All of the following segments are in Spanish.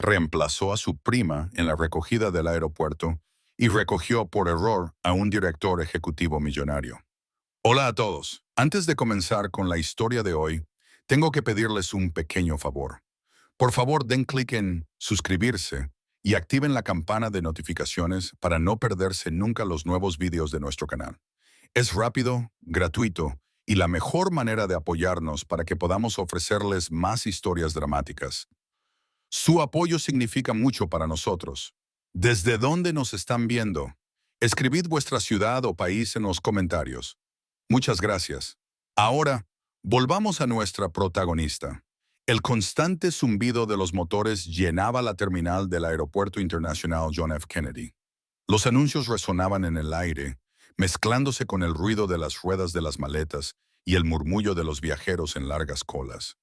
reemplazó a su prima en la recogida del aeropuerto y recogió por error a un director ejecutivo millonario. Hola a todos. Antes de comenzar con la historia de hoy, tengo que pedirles un pequeño favor. Por favor, den clic en suscribirse y activen la campana de notificaciones para no perderse nunca los nuevos vídeos de nuestro canal. Es rápido, gratuito y la mejor manera de apoyarnos para que podamos ofrecerles más historias dramáticas. Su apoyo significa mucho para nosotros. ¿Desde dónde nos están viendo? Escribid vuestra ciudad o país en los comentarios. Muchas gracias. Ahora, volvamos a nuestra protagonista. El constante zumbido de los motores llenaba la terminal del Aeropuerto Internacional John F. Kennedy. Los anuncios resonaban en el aire, mezclándose con el ruido de las ruedas de las maletas y el murmullo de los viajeros en largas colas.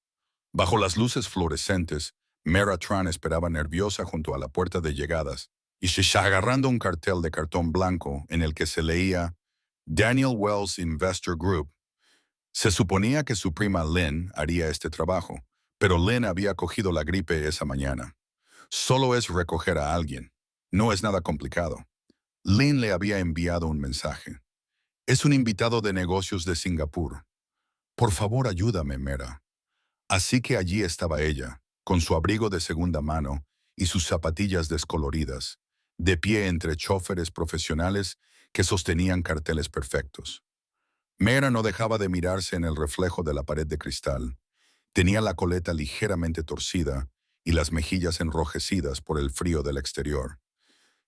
Bajo las luces fluorescentes, Mara Tran esperaba nerviosa junto a la puerta de llegadas y agarrando un cartel de cartón blanco en el que se leía Daniel Wells Investor Group. Se suponía que su prima Lynn haría este trabajo, pero Lynn había cogido la gripe esa mañana. Solo es recoger a alguien. No es nada complicado. Lynn le había enviado un mensaje. Es un invitado de negocios de Singapur. Por favor, ayúdame, Mera. Así que allí estaba ella, con su abrigo de segunda mano y sus zapatillas descoloridas, de pie entre chóferes profesionales que sostenían carteles perfectos. Mera no dejaba de mirarse en el reflejo de la pared de cristal. Tenía la coleta ligeramente torcida y las mejillas enrojecidas por el frío del exterior.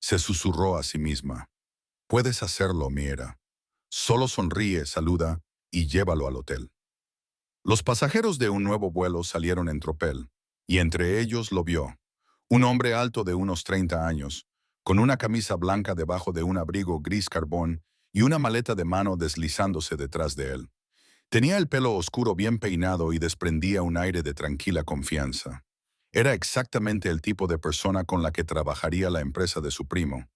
Se susurró a sí misma. Puedes hacerlo, Mera. Solo sonríe, saluda y llévalo al hotel. Los pasajeros de un nuevo vuelo salieron en tropel, y entre ellos lo vio. Un hombre alto de unos 30 años, con una camisa blanca debajo de un abrigo gris carbón y una maleta de mano deslizándose detrás de él. Tenía el pelo oscuro bien peinado y desprendía un aire de tranquila confianza. Era exactamente el tipo de persona con la que trabajaría la empresa de su primo.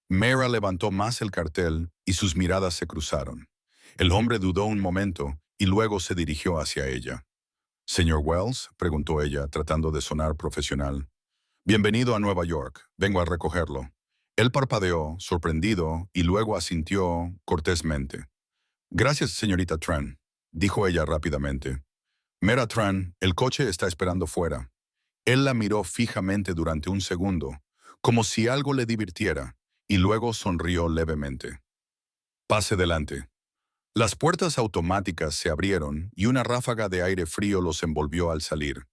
Mara levantó más el cartel y sus miradas se cruzaron. El hombre dudó un momento y luego se dirigió hacia ella. «Señor Wells», preguntó ella, tratando de sonar profesional. «Bienvenido a Nueva York. Vengo a recogerlo». Él parpadeó, sorprendido, y luego asintió cortésmente. «Gracias, señorita Tran», dijo ella rápidamente. «Mera Tran, el coche está esperando fuera». Él la miró fijamente durante un segundo, como si algo le divirtiera, y luego sonrió levemente. «Pase delante». Las puertas automáticas se abrieron y una ráfaga de aire frío los envolvió al salir.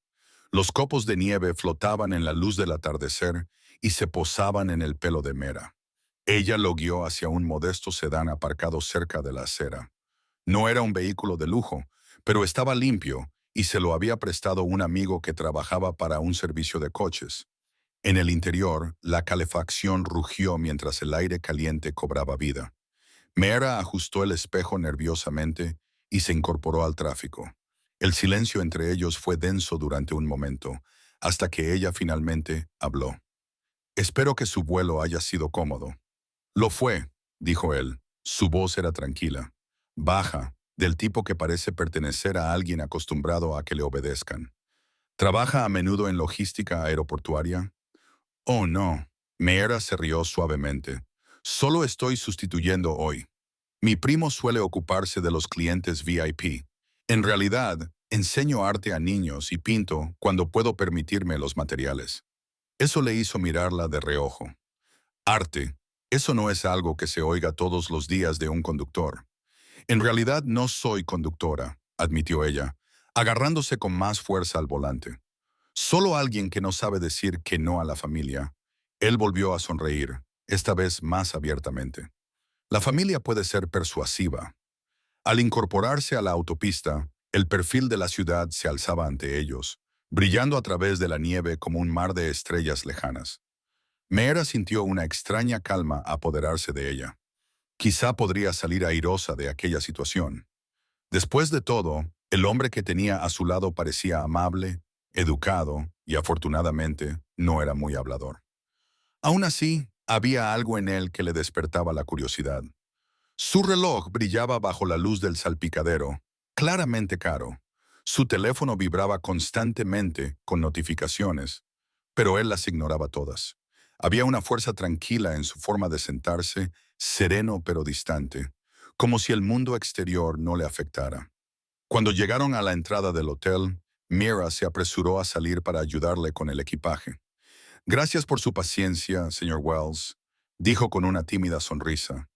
Los copos de nieve flotaban en la luz del atardecer y se posaban en el pelo de Mera. Ella lo guió hacia un modesto sedán aparcado cerca de la acera. No era un vehículo de lujo, pero estaba limpio y se lo había prestado un amigo que trabajaba para un servicio de coches. En el interior, la calefacción rugió mientras el aire caliente cobraba vida. Mera ajustó el espejo nerviosamente y se incorporó al tráfico. El silencio entre ellos fue denso durante un momento, hasta que ella finalmente habló. «Espero que su vuelo haya sido cómodo». «Lo fue», dijo él. Su voz era tranquila, baja, del tipo que parece pertenecer a alguien acostumbrado a que le obedezcan. «¿Trabaja a menudo en logística aeroportuaria?» «Oh, no». Mera se rió suavemente. «Solo estoy sustituyendo hoy. Mi primo suele ocuparse de los clientes VIP. En realidad, enseño arte a niños y pinto cuando puedo permitirme los materiales». Eso le hizo mirarla de reojo. «Arte, eso no es algo que se oiga todos los días de un conductor». «En realidad no soy conductora», admitió ella, agarrándose con más fuerza al volante. «Solo alguien que no sabe decir que no a la familia». Él volvió a sonreír, esta vez más abiertamente. «La familia puede ser persuasiva». Al incorporarse a la autopista, el perfil de la ciudad se alzaba ante ellos, brillando a través de la nieve como un mar de estrellas lejanas. Mera sintió una extraña calma apoderarse de ella. Quizá podría salir airosa de aquella situación. Después de todo, el hombre que tenía a su lado parecía amable, educado y, afortunadamente, no era muy hablador. Aún así, había algo en él que le despertaba la curiosidad. Su reloj brillaba bajo la luz del salpicadero, claramente caro. Su teléfono vibraba constantemente con notificaciones. pero él las ignoraba todas. Había una fuerza tranquila en su forma de sentarse, sereno pero distante, como si el mundo exterior no le afectara. Cuando llegaron a la entrada del hotel, Mira se apresuró a salir para ayudarle con el equipaje. Gracias por su paciencia, señor Wells, dijo con una tímida sonrisa.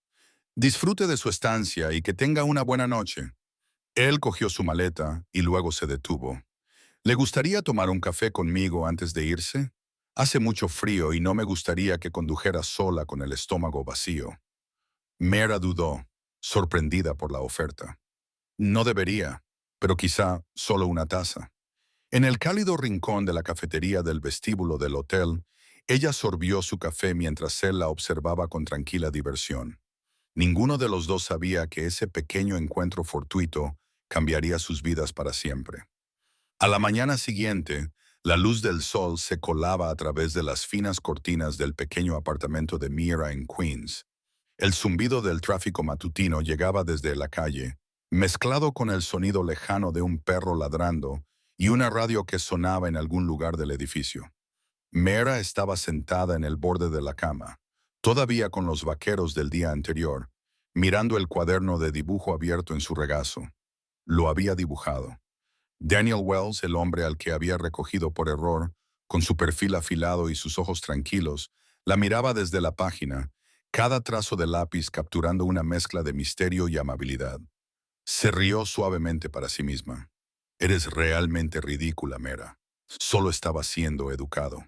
Disfrute de su estancia y que tenga una buena noche. Él cogió su maleta y luego se detuvo. ¿Le gustaría tomar un café conmigo antes de irse? Hace mucho frío y no me gustaría que condujera sola con el estómago vacío. Mera dudó, sorprendida por la oferta. No debería, pero quizá solo una taza. En el cálido rincón de la cafetería del vestíbulo del hotel, ella sorbió su café mientras él la observaba con tranquila diversión. Ninguno de los dos sabía que ese pequeño encuentro fortuito cambiaría sus vidas para siempre. A la mañana siguiente, la luz del sol se colaba a través de las finas cortinas del pequeño apartamento de Mira en Queens. El zumbido del tráfico matutino llegaba desde la calle, mezclado con el sonido lejano de un perro ladrando y una radio que sonaba en algún lugar del edificio. Mera estaba sentada en el borde de la cama, todavía con los vaqueros del día anterior, mirando el cuaderno de dibujo abierto en su regazo. Lo había dibujado. Daniel Wells, el hombre al que había recogido por error, con su perfil afilado y sus ojos tranquilos, la miraba desde la página, cada trazo de lápiz capturando una mezcla de misterio y amabilidad. Se rió suavemente para sí misma. Eres realmente ridícula, Mera. Solo estaba siendo educado.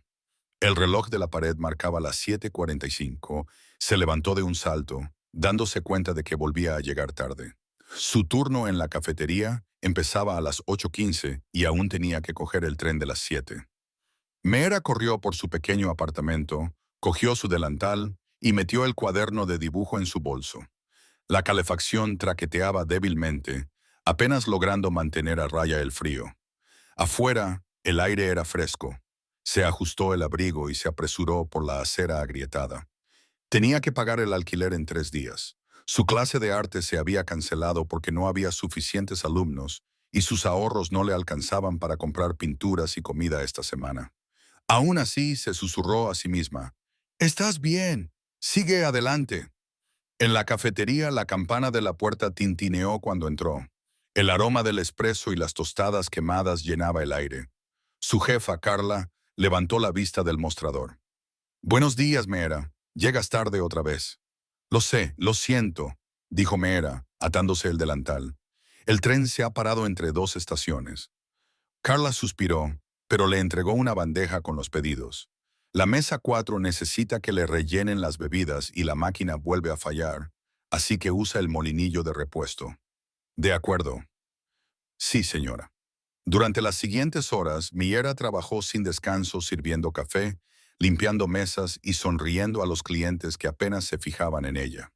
El reloj de la pared marcaba las 7:45. Se levantó de un salto, dándose cuenta de que volvía a llegar tarde. Su turno en la cafetería empezaba a las 8:15 y aún tenía que coger el tren de las 7. Mera corrió por su pequeño apartamento, cogió su delantal y metió el cuaderno de dibujo en su bolso. La calefacción traqueteaba débilmente, apenas logrando mantener a raya el frío. Afuera, el aire era fresco. Se ajustó el abrigo y se apresuró por la acera agrietada. Tenía que pagar el alquiler en 3 días. Su clase de arte se había cancelado porque no había suficientes alumnos y sus ahorros no le alcanzaban para comprar pinturas y comida esta semana. Aún así, se susurró a sí misma. «Estás bien. Sigue adelante». En la cafetería, la campana de la puerta tintineó cuando entró. El aroma del espresso y las tostadas quemadas llenaba el aire. Su jefa, Carla, levantó la vista del mostrador. «Buenos días, Mera. Llegas tarde otra vez». «Lo sé, lo siento», dijo Mera, atándose el delantal. «El tren se ha parado entre 2 estaciones». Carla suspiró, pero le entregó una bandeja con los pedidos. La mesa 4 necesita que le rellenen las bebidas y la máquina vuelve a fallar, así que usa el molinillo de repuesto. «De acuerdo». «Sí, señora». Durante las siguientes horas, Miera trabajó sin descanso sirviendo café, limpiando mesas y sonriendo a los clientes que apenas se fijaban en ella.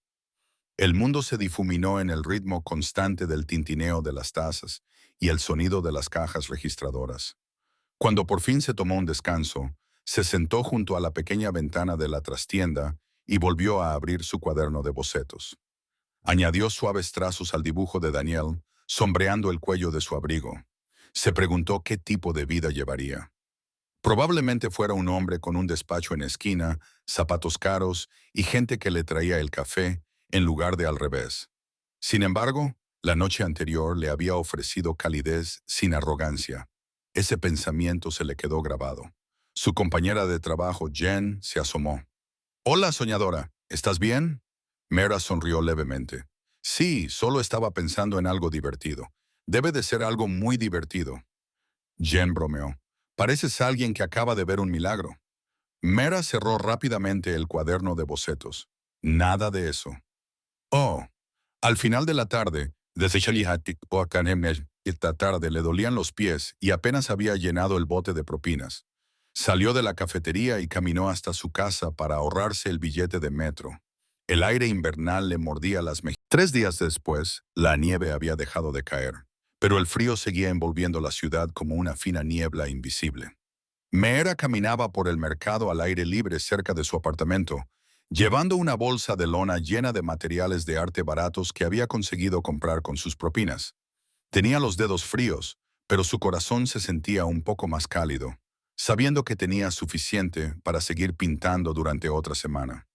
El mundo se difuminó en el ritmo constante del tintineo de las tazas y el sonido de las cajas registradoras. Cuando por fin se tomó un descanso, se sentó junto a la pequeña ventana de la trastienda y volvió a abrir su cuaderno de bocetos. Añadió suaves trazos al dibujo de Daniel, sombreando el cuello de su abrigo. Se preguntó qué tipo de vida llevaría. Probablemente fuera un hombre con un despacho en esquina, zapatos caros y gente que le traía el café, en lugar de al revés. Sin embargo, la noche anterior le había ofrecido calidez sin arrogancia. Ese pensamiento se le quedó grabado. Su compañera de trabajo, Jen, se asomó. «Hola, soñadora. ¿Estás bien?» Mera sonrió levemente. «Sí, solo estaba pensando en algo divertido. Debe de ser algo muy divertido». Jen bromeó. «Pareces alguien que acaba de ver un milagro». Mera cerró rápidamente el cuaderno de bocetos. «Nada de eso». «Oh». Al final de la tarde, esta tarde le dolían los pies y apenas había llenado el bote de propinas. Salió de la cafetería y caminó hasta su casa para ahorrarse el billete de metro. El aire invernal le mordía las mejillas. 3 días después, la nieve había dejado de caer, pero el frío seguía envolviendo la ciudad como una fina niebla invisible. Mera caminaba por el mercado al aire libre cerca de su apartamento, llevando una bolsa de lona llena de materiales de arte baratos que había conseguido comprar con sus propinas. Tenía los dedos fríos, pero su corazón se sentía un poco más cálido. sabiendo que tenía suficiente para seguir pintando durante otra semana.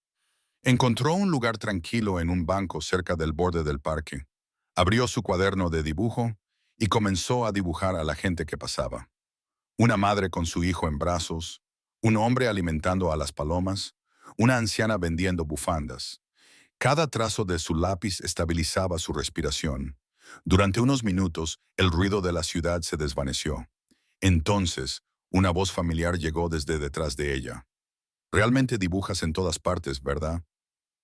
Encontró un lugar tranquilo en un banco cerca del borde del parque. Abrió su cuaderno de dibujo y comenzó a dibujar a la gente que pasaba. Una madre con su hijo en brazos, un hombre alimentando a las palomas, una anciana vendiendo bufandas. Cada trazo de su lápiz estabilizaba su respiración. Durante unos minutos, el ruido de la ciudad se desvaneció. Entonces, una voz familiar llegó desde detrás de ella. «Realmente dibujas en todas partes, ¿verdad?»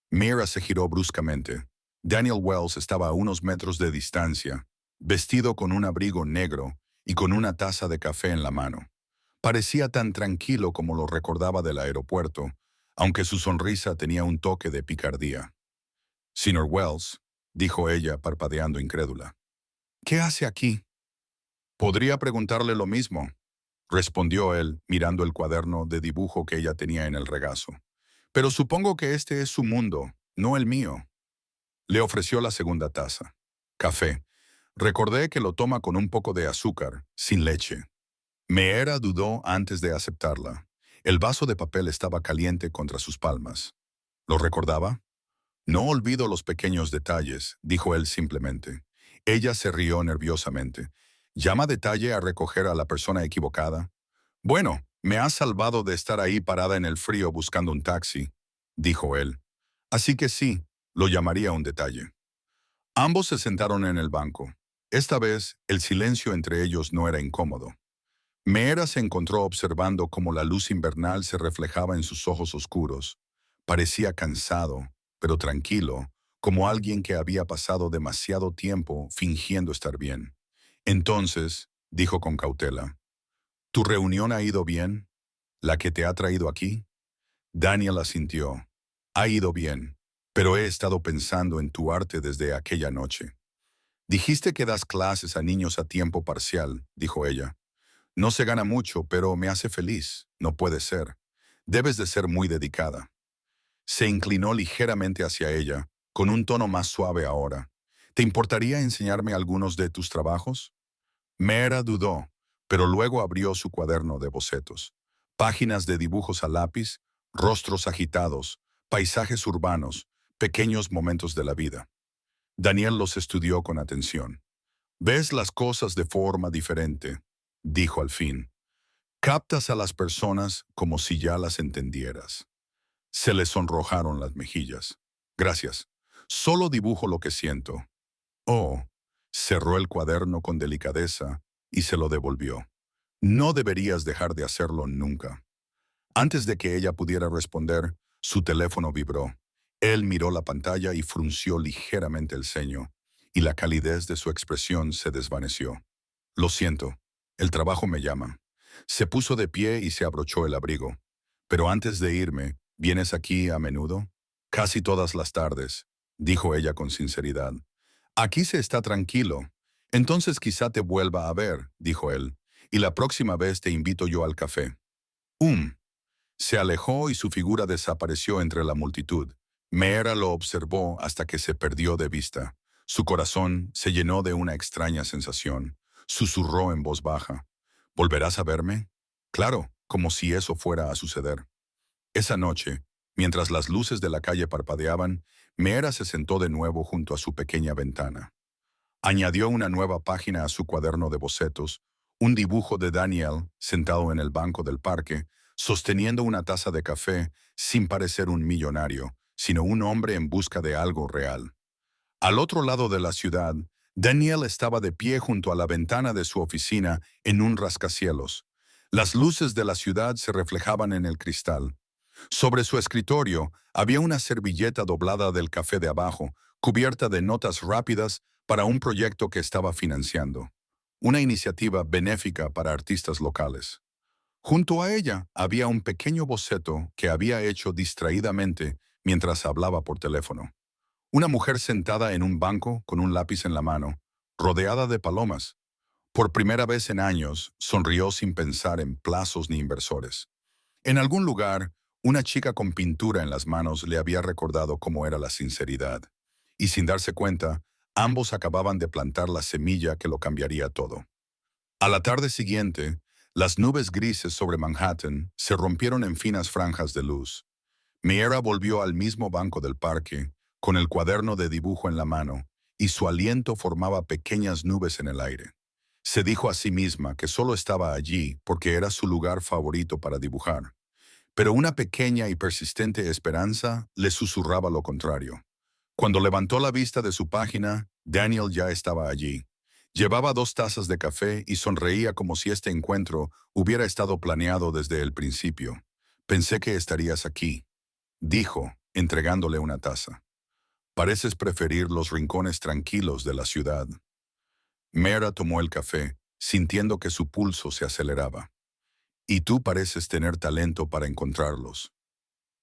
Mira se giró bruscamente. Daniel Wells estaba a unos metros de distancia, vestido con un abrigo negro y con una taza de café en la mano. Parecía tan tranquilo como lo recordaba del aeropuerto, aunque su sonrisa tenía un toque de picardía. «Señor Wells», dijo ella parpadeando incrédula. «¿Qué hace aquí?» «Podría preguntarle lo mismo», respondió él, mirando el cuaderno de dibujo que ella tenía en el regazo. «Pero supongo que este es su mundo, no el mío». Le ofreció la segunda taza. Café. Recordé que lo toma con un poco de azúcar, sin leche. Meera dudó antes de aceptarla. El vaso de papel estaba caliente contra sus palmas. ¿Lo recordaba? «No olvido los pequeños detalles», dijo él simplemente. Ella se rió nerviosamente. «¿Llama detalle a recoger a la persona equivocada?» «Bueno, me has salvado de estar ahí parada en el frío buscando un taxi», dijo él. «Así que sí, lo llamaría un detalle». Ambos se sentaron en el banco. Esta vez, el silencio entre ellos no era incómodo. Meera se encontró observando cómo la luz invernal se reflejaba en sus ojos oscuros. Parecía cansado, pero tranquilo, como alguien que había pasado demasiado tiempo fingiendo estar bien. Entonces, dijo con cautela, «¿Tu reunión ha ido bien? ¿La que te ha traído aquí?» Daniel asintió. «Ha ido bien, pero he estado pensando en tu arte desde aquella noche». «Dijiste que das clases a niños a tiempo parcial», dijo ella. «No se gana mucho, pero me hace feliz. No puede ser. Debes de ser muy dedicada». Se inclinó ligeramente hacia ella, con un tono más suave ahora. «¿Te importaría enseñarme algunos de tus trabajos?» Meera dudó, pero luego abrió su cuaderno de bocetos. Páginas de dibujos a lápiz, rostros agitados, paisajes urbanos, pequeños momentos de la vida. Daniel los estudió con atención. «Ves las cosas de forma diferente», dijo al fin. «Captas a las personas como si ya las entendieras». Se le sonrojaron las mejillas. «Gracias. Solo dibujo lo que siento». «Oh», cerró el cuaderno con delicadeza y se lo devolvió. «No deberías dejar de hacerlo nunca». Antes de que ella pudiera responder, su teléfono vibró. Él miró la pantalla y frunció ligeramente el ceño, y la calidez de su expresión se desvaneció. «Lo siento, el trabajo me llama». Se puso de pie y se abrochó el abrigo. «Pero antes de irme, ¿vienes aquí a menudo?» «Casi todas las tardes», dijo ella con sinceridad. «Aquí se está tranquilo. Entonces quizá te vuelva a ver», dijo él, «y la próxima vez te invito yo al café». Se alejó y su figura desapareció entre la multitud. Meera lo observó hasta que se perdió de vista. Su corazón se llenó de una extraña sensación. Susurró en voz baja. «¿Volverás a verme?» Claro, como si eso fuera a suceder. Esa noche, mientras las luces de la calle parpadeaban, Meera se sentó de nuevo junto a su pequeña ventana. Añadió una nueva página a su cuaderno de bocetos, un dibujo de Daniel sentado en el banco del parque, sosteniendo una taza de café sin parecer un millonario, sino un hombre en busca de algo real. Al otro lado de la ciudad, Daniel estaba de pie junto a la ventana de su oficina en un rascacielos. Las luces de la ciudad se reflejaban en el cristal. Sobre su escritorio había una servilleta doblada del café de abajo, cubierta de notas rápidas para un proyecto que estaba financiando. Una iniciativa benéfica para artistas locales. Junto a ella había un pequeño boceto que había hecho distraídamente mientras hablaba por teléfono. Una mujer sentada en un banco con un lápiz en la mano, rodeada de palomas. Por primera vez en años, sonrió sin pensar en plazos ni inversores. En algún lugar, una chica con pintura en las manos le había recordado cómo era la sinceridad. Y sin darse cuenta, ambos acababan de plantar la semilla que lo cambiaría todo. A la tarde siguiente, Las nubes grises sobre Manhattan se rompieron en finas franjas de luz. Miera volvió al mismo banco del parque, con el cuaderno de dibujo en la mano, y su aliento formaba pequeñas nubes en el aire. Se dijo a sí misma que solo estaba allí porque era su lugar favorito para dibujar. Pero una pequeña y persistente esperanza le susurraba lo contrario. Cuando levantó la vista de su página, Daniel ya estaba allí. Llevaba 2 tazas de café y sonreía como si este encuentro hubiera estado planeado desde el principio. Pensé que estarías aquí, dijo, entregándole una taza. Pareces preferir los rincones tranquilos de la ciudad. Mera tomó el café, sintiendo que su pulso se aceleraba. Y tú pareces tener talento para encontrarlos.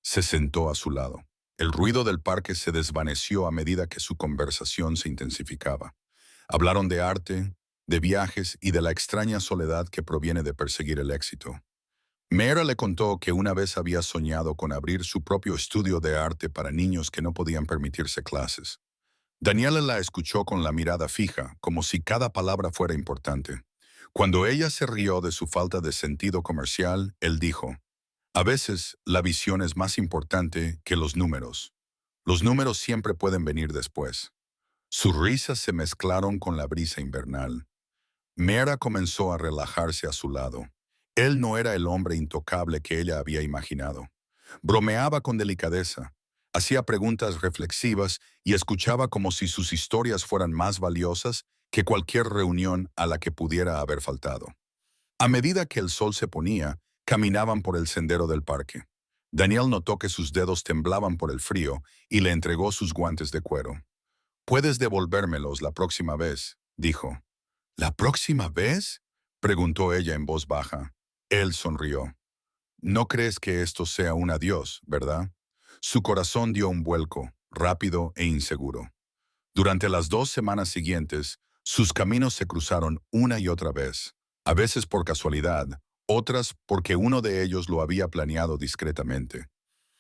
Se sentó a su lado. El ruido del parque se desvaneció a medida que su conversación se intensificaba. Hablaron de arte, de viajes y de la extraña soledad que proviene de perseguir el éxito. Mera le contó que una vez había soñado con abrir su propio estudio de arte para niños que no podían permitirse clases. Daniela la escuchó con la mirada fija, como si cada palabra fuera importante. Cuando ella se rió de su falta de sentido comercial, él dijo: a veces la visión es más importante que los números. Los números siempre pueden venir después. Sus risas se mezclaron con la brisa invernal. Mera comenzó a relajarse a su lado. Él no era el hombre intocable que ella había imaginado. Bromeaba con delicadeza, hacía preguntas reflexivas y escuchaba como si sus historias fueran más valiosas que cualquier reunión a la que pudiera haber faltado. A medida que el sol se ponía, caminaban por el sendero del parque. Daniel notó que sus dedos temblaban por el frío y le entregó sus guantes de cuero. «Puedes devolvérmelos la próxima vez», dijo. «¿La próxima vez?», preguntó ella en voz baja. Él sonrió. «No crees que esto sea un adiós, ¿verdad?». Su corazón dio un vuelco, rápido e inseguro. Durante las 2 semanas siguientes, sus caminos se cruzaron una y otra vez, a veces por casualidad, otras porque uno de ellos lo había planeado discretamente.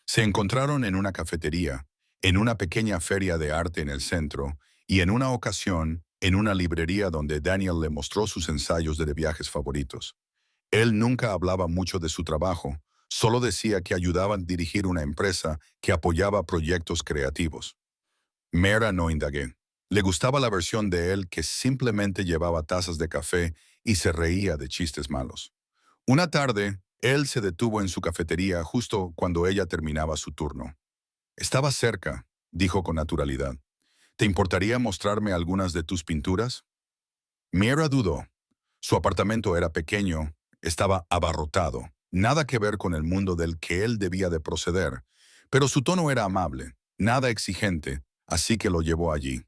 Se encontraron en una cafetería, en una pequeña feria de arte en el centro, y en una ocasión, en una librería donde Daniel le mostró sus ensayos de viajes favoritos. Él nunca hablaba mucho de su trabajo, solo decía que ayudaba a dirigir una empresa que apoyaba proyectos creativos. Mera no indagué. Le gustaba la versión de él que simplemente llevaba tazas de café y se reía de chistes malos. Una tarde, él se detuvo en su cafetería justo cuando ella terminaba su turno. «Estaba cerca», dijo con naturalidad. «¿Te importaría mostrarme algunas de tus pinturas?». Mera dudó. Su apartamento era pequeño, estaba abarrotado, nada que ver con el mundo del que él debía de proceder, pero su tono era amable, nada exigente, así que lo llevó allí.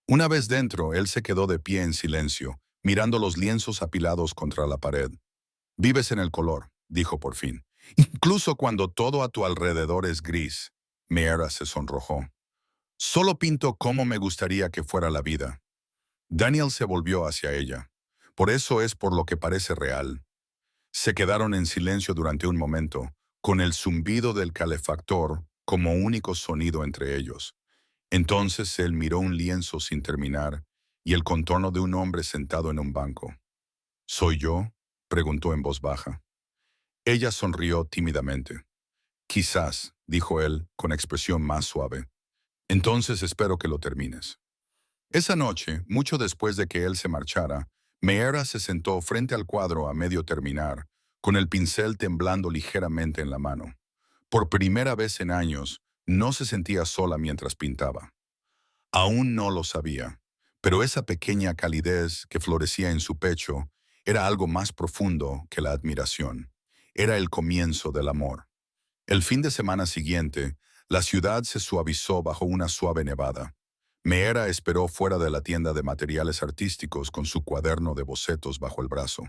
Una vez dentro, él se quedó de pie en silencio, mirando los lienzos apilados contra la pared. «Vives en el color», dijo por fin. «Incluso cuando todo a tu alrededor es gris». Mera se sonrojó. «Solo pinto como me gustaría que fuera la vida». Daniel se volvió hacia ella. «Por eso es por lo que parece real». Se quedaron en silencio durante un momento, con el zumbido del calefactor como único sonido entre ellos. Entonces él miró un lienzo sin terminar y el contorno de un hombre sentado en un banco. «¿Soy yo?», preguntó en voz baja. Ella sonrió tímidamente. «Quizás», dijo él con expresión más suave. «Entonces espero que lo termines». Esa noche, mucho después de que él se marchara, Meera se sentó frente al cuadro a medio terminar, con el pincel temblando ligeramente en la mano. Por primera vez en años, no se sentía sola mientras pintaba. Aún no lo sabía, pero esa pequeña calidez que florecía en su pecho era algo más profundo que la admiración. Era el comienzo del amor. El fin de semana siguiente, la ciudad se suavizó bajo una suave nevada. Meera esperó fuera de la tienda de materiales artísticos con su cuaderno de bocetos bajo el brazo.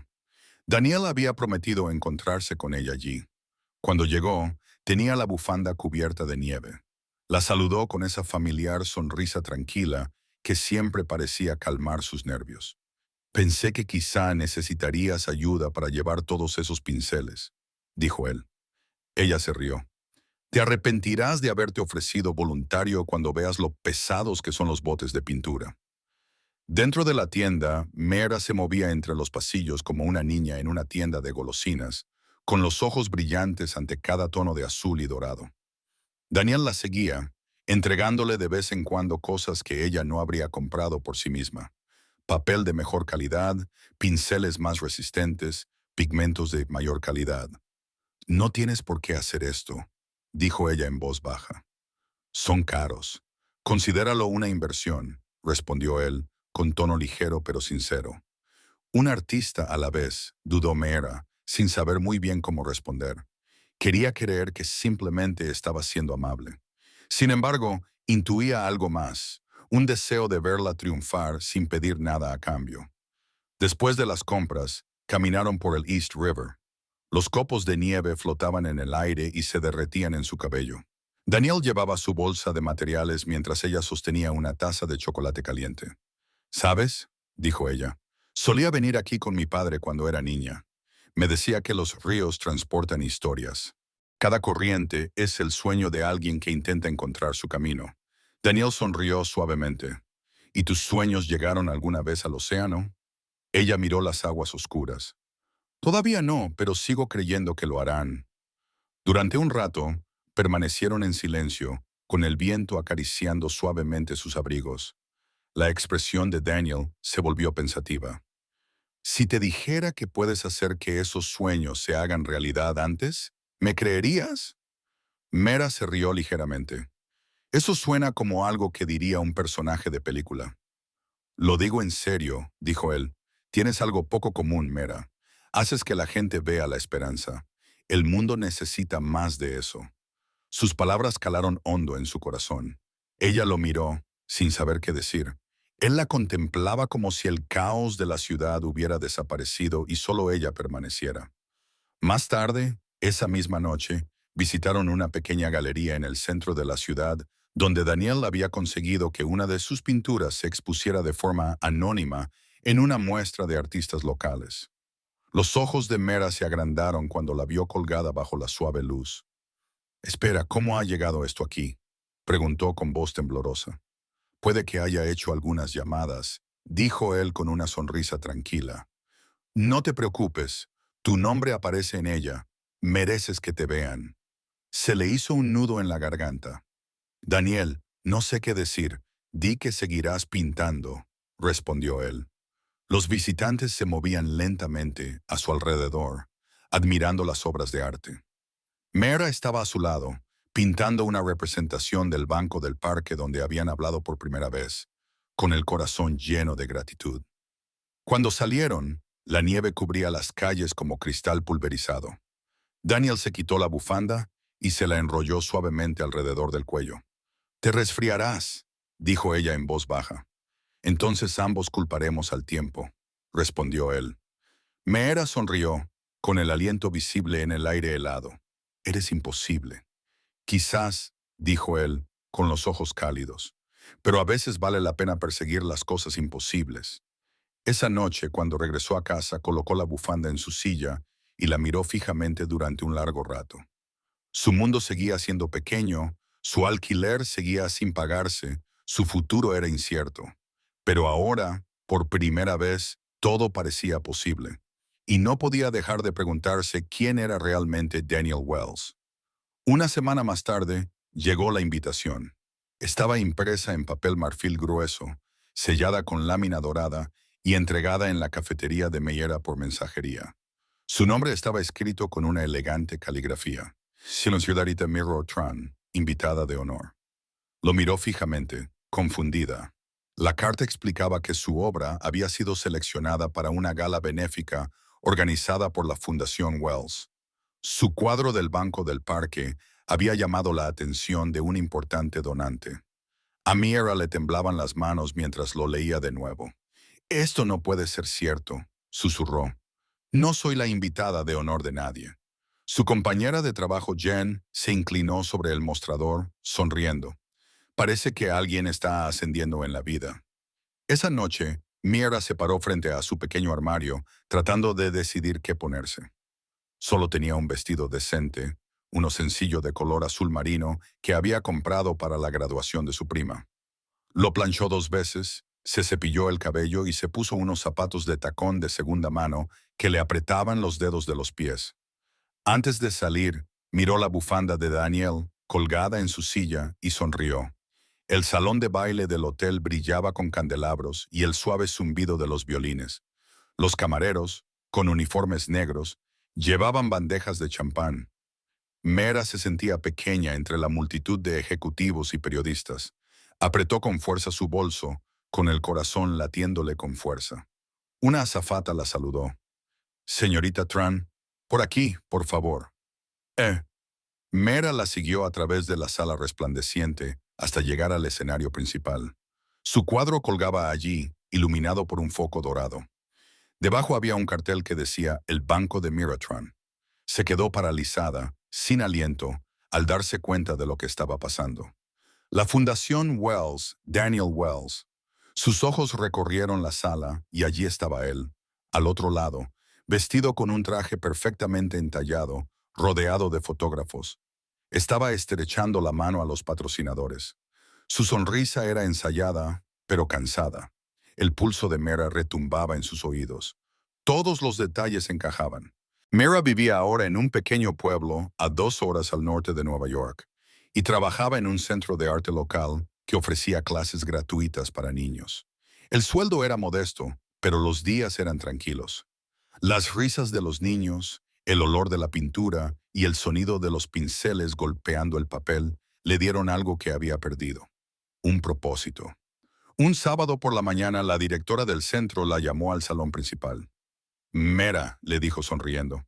Daniel había prometido encontrarse con ella allí. Cuando llegó, tenía la bufanda cubierta de nieve. La saludó con esa familiar sonrisa tranquila que siempre parecía calmar sus nervios. «Pensé que quizá necesitarías ayuda para llevar todos esos pinceles», dijo él. Ella se rió. «Te arrepentirás de haberte ofrecido voluntario cuando veas lo pesados que son los botes de pintura». Dentro de la tienda, Mera se movía entre los pasillos como una niña en una tienda de golosinas, con los ojos brillantes ante cada tono de azul y dorado. Daniel la seguía, entregándole de vez en cuando cosas que ella no habría comprado por sí misma. Papel de mejor calidad, pinceles más resistentes, pigmentos de mayor calidad. No tienes por qué hacer esto, dijo ella en voz baja. Son caros. Considéralo una inversión, respondió él, con tono ligero pero sincero. Un artista a la vez, dudó Mera, sin saber muy bien cómo responder. Quería creer que simplemente estaba siendo amable. Sin embargo, intuía algo más, un deseo de verla triunfar sin pedir nada a cambio. Después de las compras, caminaron por el East River. Los copos de nieve flotaban en el aire y se derretían en su cabello. Daniel llevaba su bolsa de materiales mientras ella sostenía una taza de chocolate caliente. ¿Sabes?, dijo ella. Solía venir aquí con mi padre cuando era niña. Me decía que los ríos transportan historias. Cada corriente es el sueño de alguien que intenta encontrar su camino. Daniel sonrió suavemente. ¿Y tus sueños llegaron alguna vez al océano? Ella miró las aguas oscuras. Todavía no, pero sigo creyendo que lo harán. Durante un rato, permanecieron en silencio, con el viento acariciando suavemente sus abrigos. La expresión de Daniel se volvió pensativa. Si te dijera que puedes hacer que esos sueños se hagan realidad antes, ¿me creerías? Mera se rió ligeramente. Eso suena como algo que diría un personaje de película. Lo digo en serio, dijo él. Tienes algo poco común, Mera. Haces que la gente vea la esperanza. El mundo necesita más de eso. Sus palabras calaron hondo en su corazón. Ella lo miró, sin saber qué decir. Él la contemplaba como si el caos de la ciudad hubiera desaparecido y solo ella permaneciera. Más tarde, esa misma noche, visitaron una pequeña galería en el centro de la ciudad, donde Daniel había conseguido que una de sus pinturas se expusiera de forma anónima en una muestra de artistas locales. Los ojos de Mera se agrandaron cuando la vio colgada bajo la suave luz. «Espera, ¿cómo ha llegado esto aquí?», preguntó con voz temblorosa. «Puede que haya hecho algunas llamadas», dijo él con una sonrisa tranquila. «No te preocupes, tu nombre aparece en ella. Mereces que te vean». Se le hizo un nudo en la garganta. «Daniel, no sé qué decir. Di que seguirás pintando», respondió él. Los visitantes se movían lentamente a su alrededor, admirando las obras de arte. Mera estaba a su lado, pintando una representación del banco del parque donde habían hablado por primera vez, con el corazón lleno de gratitud. Cuando salieron, la nieve cubría las calles como cristal pulverizado. Daniel se quitó la bufanda y se la enrolló suavemente alrededor del cuello. «Te resfriarás», dijo ella en voz baja. «Entonces ambos culparemos al tiempo», respondió él. Meera sonrió, con el aliento visible en el aire helado. «Eres imposible». «Quizás», dijo él, con los ojos cálidos, «pero a veces vale la pena perseguir las cosas imposibles». Esa noche, cuando regresó a casa, colocó la bufanda en su silla y la miró fijamente durante un largo rato. Su mundo seguía siendo pequeño, su alquiler seguía sin pagarse, su futuro era incierto. Pero ahora, por primera vez, todo parecía posible. Y no podía dejar de preguntarse quién era realmente Daniel Wells. Una semana más tarde, llegó la invitación. Estaba impresa en papel marfil grueso, sellada con lámina dorada y entregada en la cafetería de Meyera por mensajería. Su nombre estaba escrito con una elegante caligrafía. Señorita Mirror Tran, invitada de honor. Lo miró fijamente, confundida. La carta explicaba que su obra había sido seleccionada para una gala benéfica organizada por la Fundación Wells. Su cuadro del Banco del Parque había llamado la atención de un importante donante. A Mira le temblaban las manos mientras lo leía de nuevo. «Esto no puede ser cierto», susurró. «No soy la invitada de honor de nadie». Su compañera de trabajo Jen se inclinó sobre el mostrador, sonriendo. «Parece que alguien está ascendiendo en la vida». Esa noche, Mira se paró frente a su pequeño armario, tratando de decidir qué ponerse. Solo tenía un vestido decente, uno sencillo de color azul marino que había comprado para la graduación de su prima. Lo planchó 2 veces, Se cepilló el cabello y se puso unos zapatos de tacón de segunda mano que le apretaban los dedos de los pies. Antes de salir, miró la bufanda de Daniel colgada en su silla y sonrió. El salón de baile del hotel brillaba con candelabros y el suave zumbido de los violines. Los camareros, con uniformes negros, llevaban bandejas de champán. Mera se sentía pequeña entre la multitud de ejecutivos y periodistas. Apretó con fuerza su bolso, con el corazón latiéndole con fuerza. Una azafata la saludó. «Señorita Tran, por aquí, por favor». «Eh». Mera la siguió a través de la sala resplandeciente hasta llegar al escenario principal. Su cuadro colgaba allí, iluminado por un foco dorado. Debajo había un cartel que decía «El Banco de Miratron». Se quedó paralizada, sin aliento, al darse cuenta de lo que estaba pasando. La Fundación Wells, Daniel Wells. Sus ojos recorrieron la sala y allí estaba él, al otro lado, vestido con un traje perfectamente entallado, rodeado de fotógrafos. Estaba estrechando la mano a los patrocinadores. Su sonrisa era ensayada, pero cansada. El pulso de Mera retumbaba en sus oídos. Todos los detalles encajaban. Mera vivía ahora en un pequeño pueblo a 2 horas al norte de Nueva York y trabajaba en un centro de arte local que ofrecía clases gratuitas para niños. El sueldo era modesto, pero los días eran tranquilos. Las risas de los niños, el olor de la pintura y el sonido de los pinceles golpeando el papel le dieron algo que había perdido: un propósito. Un sábado por la mañana, la directora del centro la llamó al salón principal. «Mera», le dijo sonriendo,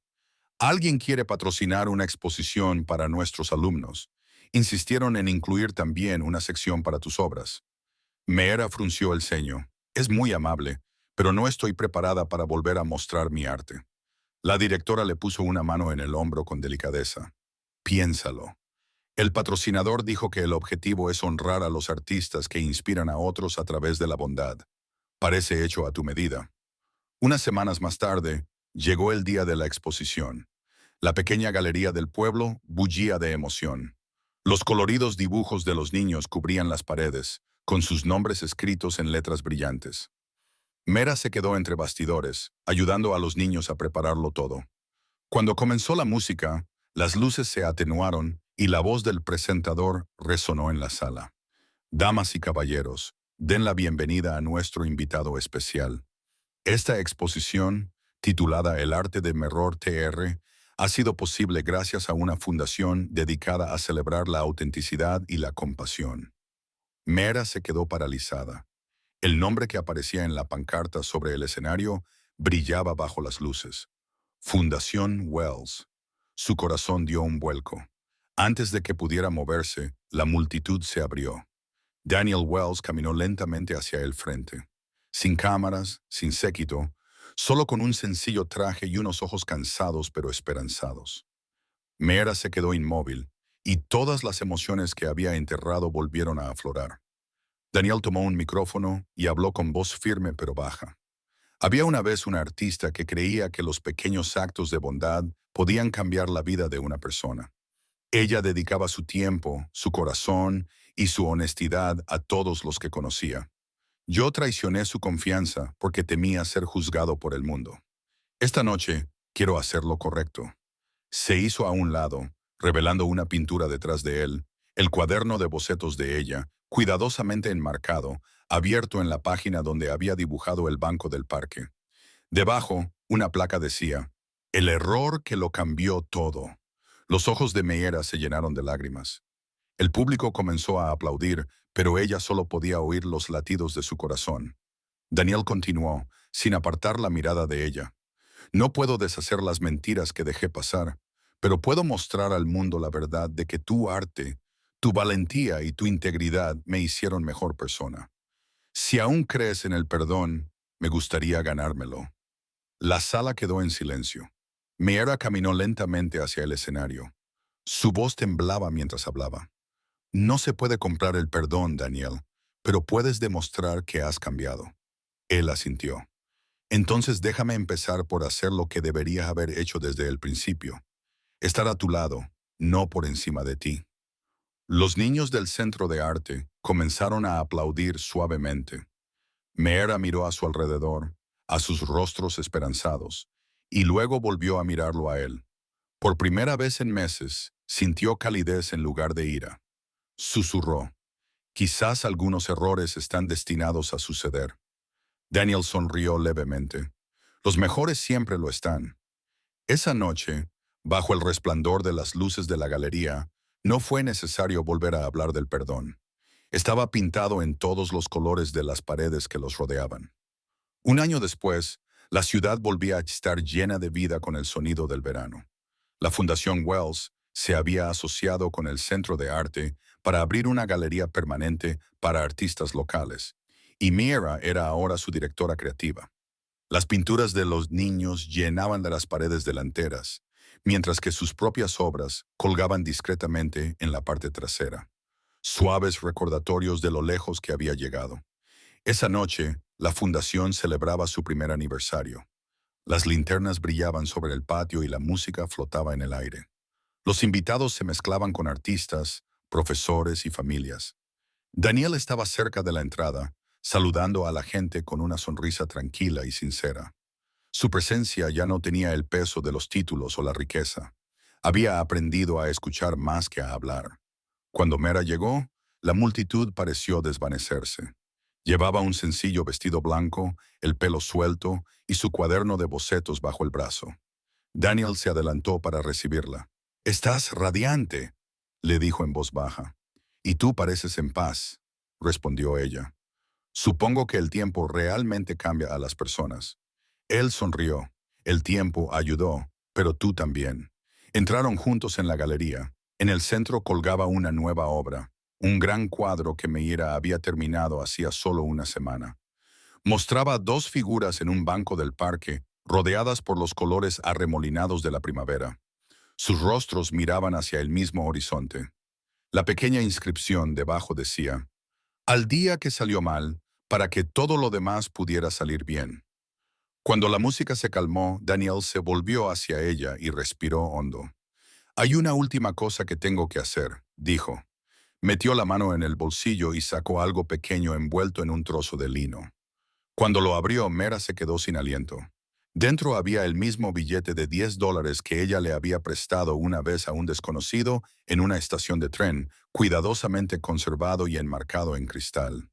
«alguien quiere patrocinar una exposición para nuestros alumnos. Insistieron en incluir también una sección para tus obras». Mera frunció el ceño. «Es muy amable, pero no estoy preparada para volver a mostrar mi arte». La directora le puso una mano en el hombro con delicadeza. «Piénsalo. El patrocinador dijo que el objetivo es honrar a los artistas que inspiran a otros a través de la bondad. Parece hecho a tu medida». Unas semanas más tarde, llegó el día de la exposición. La pequeña galería del pueblo bullía de emoción. Los coloridos dibujos de los niños cubrían las paredes, con sus nombres escritos en letras brillantes. Mera se quedó entre bastidores, ayudando a los niños a prepararlo todo. Cuando comenzó la música, las luces se atenuaron y la voz del presentador resonó en la sala. «Damas y caballeros, den la bienvenida a nuestro invitado especial. Esta exposición, titulada El Arte de Merror TR, ha sido posible gracias a una fundación dedicada a celebrar la autenticidad y la compasión». Mera se quedó paralizada. El nombre que aparecía en la pancarta sobre el escenario brillaba bajo las luces. Fundación Wells. Su corazón dio un vuelco. Antes de que pudiera moverse, la multitud se abrió. Daniel Wells caminó lentamente hacia el frente. Sin cámaras, sin séquito, solo con un sencillo traje y unos ojos cansados pero esperanzados. Mera se quedó inmóvil, y todas las emociones que había enterrado volvieron a aflorar. Daniel tomó un micrófono y habló con voz firme pero baja. Había una vez una artista que creía que los pequeños actos de bondad podían cambiar la vida de una persona. Ella dedicaba su tiempo, su corazón y su honestidad a todos los que conocía. Yo traicioné su confianza porque temía ser juzgado por el mundo. Esta noche quiero hacer lo correcto. Se hizo a un lado, revelando una pintura detrás de él, el cuaderno de bocetos de ella, cuidadosamente enmarcado, abierto en la página donde había dibujado el banco del parque. Debajo, una placa decía: «El error que lo cambió todo». Los ojos de Mera se llenaron de lágrimas. El público comenzó a aplaudir, pero ella solo podía oír los latidos de su corazón. Daniel continuó, sin apartar la mirada de ella. «No puedo deshacer las mentiras que dejé pasar, pero puedo mostrar al mundo la verdad de que tu arte, tu valentía y tu integridad me hicieron mejor persona. Si aún crees en el perdón, me gustaría ganármelo». La sala quedó en silencio. Mera caminó lentamente hacia el escenario. Su voz temblaba mientras hablaba. «No se puede comprar el perdón, Daniel, pero puedes demostrar que has cambiado». Él asintió. «Entonces déjame empezar por hacer lo que debería haber hecho desde el principio. Estar a tu lado, no por encima de ti». Los niños del centro de arte comenzaron a aplaudir suavemente. Meera miró a su alrededor, a sus rostros esperanzados, y luego volvió a mirarlo a él. Por primera vez en meses, sintió calidez en lugar de ira. Susurró: quizás algunos errores están destinados a suceder. Daniel sonrió levemente. Los mejores siempre lo están. Esa noche, bajo el resplandor de las luces de la galería, no fue necesario volver a hablar del perdón. Estaba pintado en todos los colores de las paredes que los rodeaban. Un año después, la ciudad volvía a estar llena de vida con el sonido del verano. La Fundación Wells se había asociado con el Centro de Arte para abrir una galería permanente para artistas locales, y Mira era ahora su directora creativa. Las pinturas de los niños llenaban de las paredes delanteras, mientras que sus propias obras colgaban discretamente en la parte trasera, suaves recordatorios de lo lejos que había llegado. Esa noche, la fundación celebraba su primer aniversario. Las linternas brillaban sobre el patio y la música flotaba en el aire. Los invitados se mezclaban con artistas, profesores y familias. Daniel estaba cerca de la entrada, saludando a la gente con una sonrisa tranquila y sincera. Su presencia ya no tenía el peso de los títulos o la riqueza. Había aprendido a escuchar más que a hablar. Cuando Mera llegó, la multitud pareció desvanecerse. Llevaba un sencillo vestido blanco, el pelo suelto y su cuaderno de bocetos bajo el brazo. Daniel se adelantó para recibirla. «Estás radiante», le dijo en voz baja. «Y tú pareces en paz», respondió ella. «Supongo que el tiempo realmente cambia a las personas». Él sonrió. El tiempo ayudó, pero tú también. Entraron juntos en la galería. En el centro colgaba una nueva obra, un gran cuadro que Meira había terminado hacía solo una semana. Mostraba dos figuras en un banco del parque, rodeadas por los colores arremolinados de la primavera. Sus rostros miraban hacia el mismo horizonte. La pequeña inscripción debajo decía: «Al día que salió mal, para que todo lo demás pudiera salir bien». Cuando la música se calmó, Daniel se volvió hacia ella y respiró hondo. «Hay una última cosa que tengo que hacer», dijo. Metió la mano en el bolsillo y sacó algo pequeño envuelto en un trozo de lino. Cuando lo abrió, Mera se quedó sin aliento. Dentro había el mismo billete de $10 que ella le había prestado una vez a un desconocido en una estación de tren, cuidadosamente conservado y enmarcado en cristal.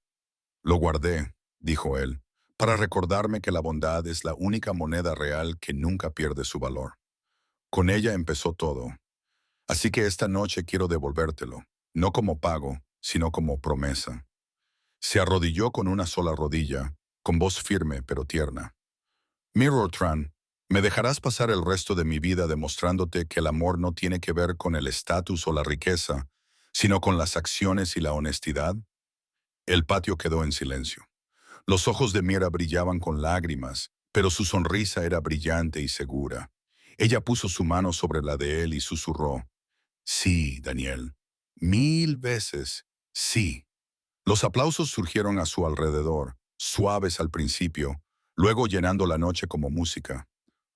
«Lo guardé», dijo él, «para recordarme que la bondad es la única moneda real que nunca pierde su valor. Con ella empezó todo. Así que esta noche quiero devolvértelo, no como pago, sino como promesa». Se arrodilló con una sola rodilla, con voz firme pero tierna. «Mirror Tran, ¿me dejarás pasar el resto de mi vida demostrándote que el amor no tiene que ver con el estatus o la riqueza, sino con las acciones y la honestidad?» El patio quedó en silencio. Los ojos de Mira brillaban con lágrimas, pero su sonrisa era brillante y segura. Ella puso su mano sobre la de él y susurró: «Sí, Daniel. 1000 veces, sí». Los aplausos surgieron a su alrededor, suaves al principio, luego llenando la noche como música.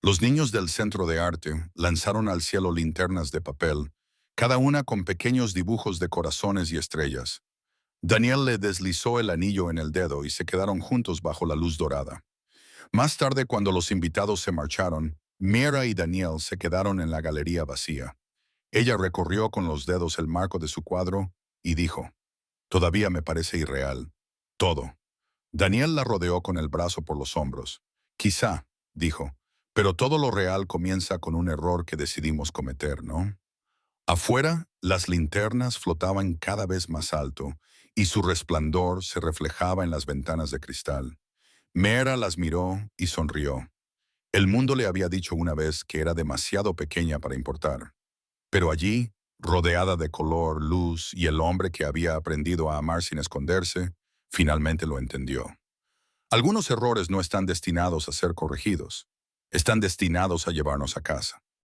Los niños del Centro de Arte lanzaron al cielo linternas de papel, cada una con pequeños dibujos de corazones y estrellas. Daniel le deslizó el anillo en el dedo y se quedaron juntos bajo la luz dorada. Más tarde, cuando los invitados se marcharon, Mira y Daniel se quedaron en la galería vacía. Ella recorrió con los dedos el marco de su cuadro y dijo: «Todavía me parece irreal. Todo». Daniel la rodeó con el brazo por los hombros. «Quizá», dijo, «pero todo lo real comienza con un error que decidimos cometer, ¿no?». Afuera, las linternas flotaban cada vez más alto y su resplandor se reflejaba en las ventanas de cristal. Mera las miró y sonrió. El mundo le había dicho una vez que era demasiado pequeña para importar. Pero allí, rodeada de color, luz y el hombre que había aprendido a amar sin esconderse, finalmente lo entendió. Algunos errores no están destinados a ser corregidos. Están destinados a llevarnos a casa.